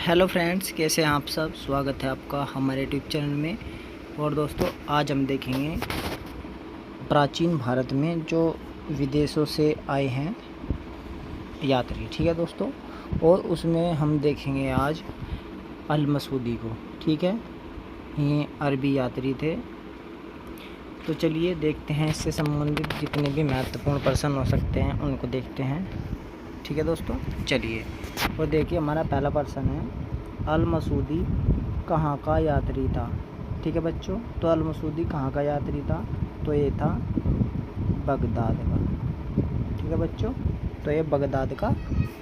Hello friends, कैसे हैं आप सब। स्वागत है आपका हमारे यूट्यूब चैनल में। और दोस्तों, आज हम देखेंगे प्राचीन भारत में जो विदेशों से आए हैं यात्री। ठीक है दोस्तों, और उसमें हम देखेंगे आज अल मसूदी को। ठीक है, ये अरबी यात्री थे। तो चलिए देखते हैं, इससे संबंधित जितने भी महत्वपूर्ण पर्सन हो सकते हैं उनको देखते हैं। ठीक है दोस्तों, चलिए। और देखिए, हमारा पहला पर्सन है अल मसूदी कहाँ का यात्री था। ठीक है बच्चों, तो अल मसूदी कहाँ का यात्री था, तो ये था बगदाद का। ठीक है बच्चों, तो ये बगदाद का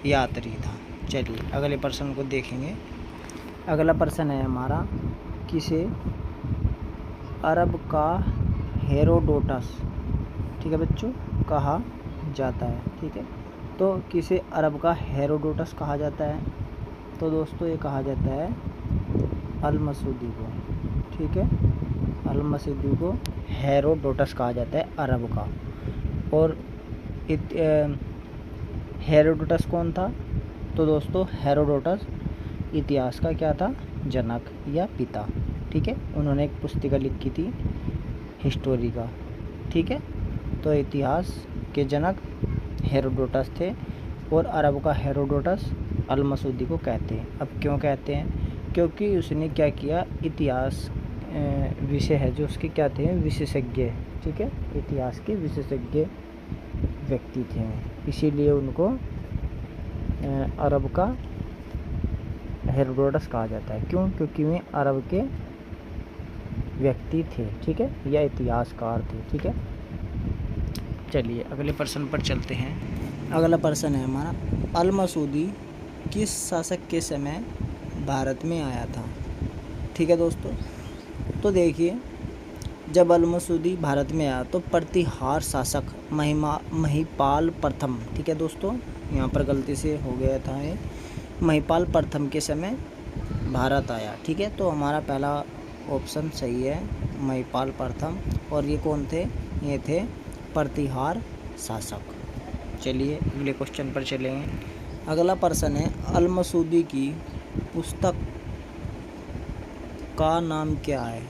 यात्री था। चलिए अगले पर्सन को देखेंगे। अगला पर्सन है हमारा, किसे अरब का हेरोडोटस, ठीक है बच्चों, कहा जाता है। ठीक है, तो किसे अरब का हेरोडोटस कहा जाता है, तो दोस्तों ये कहा जाता है अल मसूदी को। ठीक है, अल मसूदी को हेरोडोटस कहा जाता है अरब का। और हेरोडोटस कौन था, तो दोस्तों हेरोडोटस इतिहास का क्या था, जनक या पिता। ठीक है, उन्होंने एक पुस्तिका लिखी थी हिस्टोरी का। ठीक है, तो इतिहास के जनक हेरोडोटस थे। और अरब का हेरोडोटस अल मसूदी को कहते हैं। अब क्यों कहते हैं, क्योंकि उसने क्या किया, इतिहास विषय है जो उसके क्या थे, विशेषज्ञ। ठीक है, इतिहास के विशेषज्ञ व्यक्ति थे, इसीलिए उनको अरब का हेरोडोटस कहा जाता है। क्यों, क्योंकि वे अरब के व्यक्ति थे। ठीक है, या इतिहासकार थे। ठीक है, चलिए अगले पर्सन पर चलते हैं। अगला पर्सन है हमारा, अल मसूदी किस शासक के समय भारत में आया था। ठीक है दोस्तों, तो देखिए, जब अल मसूदी भारत में आया तो प्रतिहार शासक महिपाल प्रथम, ठीक है दोस्तों, यहाँ पर गलती से हो गया था ये, महिपाल प्रथम के समय भारत आया। ठीक है, तो हमारा पहला ऑप्शन सही है, महिपाल प्रथम। और ये कौन थे, ये थे प्रतिहार शासक। चलिए अगले क्वेश्चन पर चलेंगे। अगला पर्सन है, अल मसूदी की पुस्तक का नाम क्या है,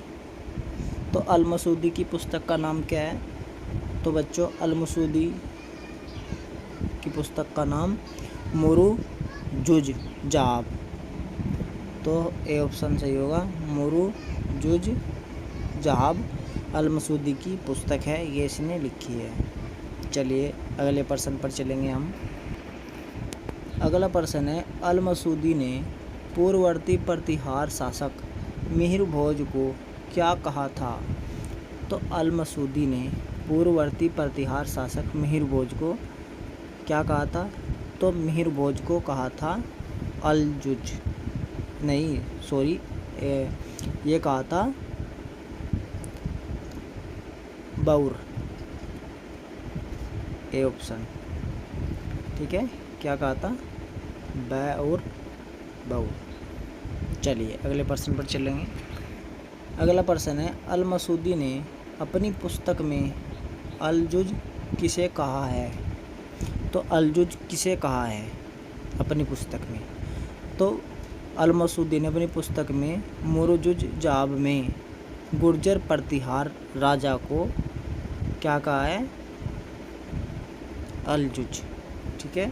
तो अल मसूदी की पुस्तक का नाम क्या है, तो बच्चों अल मसूदी की पुस्तक का नाम मुरुजुज जाब। तो ए ऑप्शन सही होगा, मुरुजुज जाब अल मसूदी की पुस्तक है, ये इसने लिखी है। चलिए अगले पर्सन पर चलेंगे हम। अगला पर्सन है, अल मसूदी ने पूर्ववर्ती प्रतिहार शासक मिहिर भोज को क्या कहा था, तो अल मसूदी ने पूर्ववर्ती प्रतिहार शासक मिहिर भोज को क्या कहा था, तो मिहिर भोज को कहा था अलजुज, नहीं सॉरी, ये कहा था बौर, ए ऑप्शन। ठीक है, क्या कहा था, और बौर। चलिए अगले पर्सन पर चलेंगे। अगला पर्सन है, अल मसूदी ने अपनी पुस्तक में अलजुज किसे कहा है, तो अलजुज किसे कहा है अपनी पुस्तक में, तो अल मसूदी ने अपनी पुस्तक में मुरुजुज जाब में गुर्जर प्रतिहार राजा को क्या कहा है, अलजुज। ठीक है,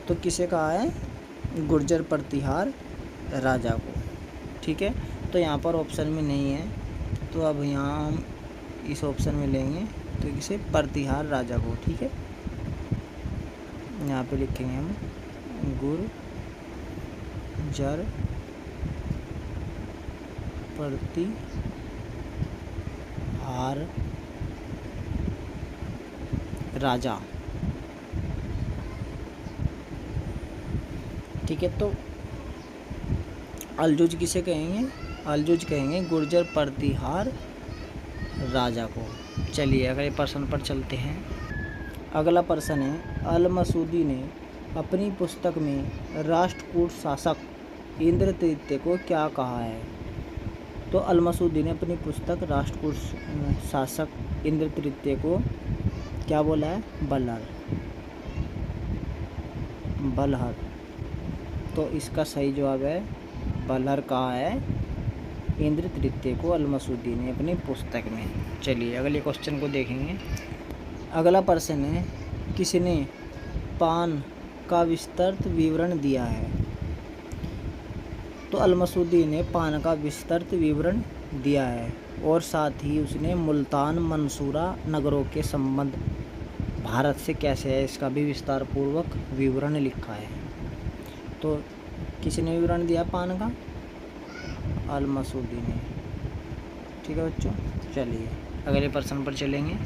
तो किसे कहा है, गुर्जर प्रतिहार राजा को। ठीक है, तो यहाँ पर ऑप्शन में नहीं है, तो अब यहाँ हम इस ऑप्शन में लेंगे, तो किसे, प्रतिहार राजा को। ठीक है, यहाँ पे लिखेंगे हम गुर्जर प्रतिहार राजा। ठीक है, तो अलजुज किसे कहेंगे, अलजुज कहेंगे गुर्जर प्रतिहार राजा को। चलिए अगले पर्सन पर चलते हैं। अगला पर्सन है, अल मसूदी ने अपनी पुस्तक में राष्ट्रकूट शासक इंद्र तृतीय को क्या कहा है, तो अल मसूदी ने अपनी पुस्तक राष्ट्रकूट शासक इंद्र तृतीय को क्या बोला है, बलहर। तो इसका सही जवाब है बलर कहा है इंद्र तृतीय को अल-मसूदी ने अपनी पुस्तक में। चलिए अगले क्वेश्चन को देखेंगे। अगला प्रश्न है, किसने पान का विस्तृत विवरण दिया है? तो अल-मसूदी ने पान का विस्तृत विवरण दिया है और साथ ही उसने मुल्तान मंसूरा नगरों के संबंध भारत से कैसे है इसका भी विस्तार पूर्वक विवरण लिखा है। तो किसने विवरण दिया पान का? अल-मसूदी ने। ठीक है बच्चों, चलिए अगले प्रश्न पर चलेंगे।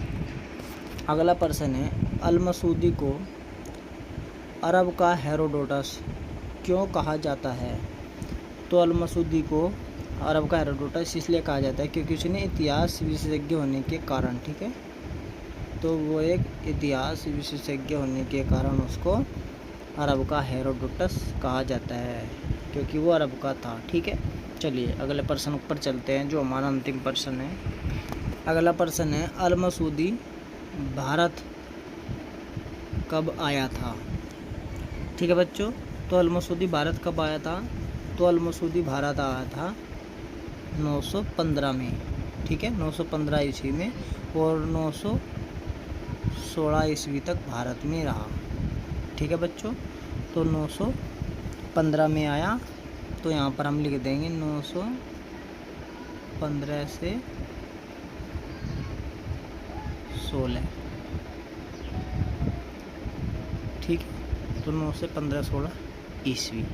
अगला प्रश्न है, अल-मसूदी को अरब का हेरोडोटस क्यों कहा जाता है? तो अल-मसूदी को अरब का हेरोडोटस इसलिए कहा जाता है क्योंकि उसने इतिहास विशेषज्ञ होने के कारण, ठीक है, तो वो एक इतिहास विशेषज्ञ होने के कारण उसको अरब का हेरोडोटस कहा जाता है, क्योंकि वो अरब का था। ठीक है, चलिए अगले प्रश्न पर चलते हैं जो हमारा अंतिम प्रश्न है। अगला प्रश्न है, अल-मसूदी भारत कब आया था? ठीक है बच्चों, तो अल-मसूदी भारत कब आया था? तो अल-मसूदी भारत आया था 915 में। ठीक है, 915 ईस्वी में और 916 ईस्वी तक भारत में रहा। ठीक है बच्चों, तो 915 में आया, तो यहाँ पर हम लिख देंगे 915 से 16। ठीक है, तो 9 से 15 16 ईस्वी,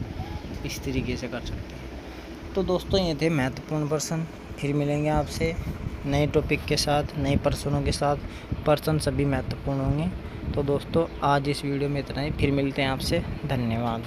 इस तरीके से कर सकते हैं। तो दोस्तों ये थे महत्वपूर्ण प्रश्न। फिर मिलेंगे आपसे नए टॉपिक के साथ, नए प्रश्नों के साथ। प्रश्न सभी महत्वपूर्ण होंगे। तो दोस्तों आज इस वीडियो में इतना ही, फिर मिलते हैं आपसे। धन्यवाद।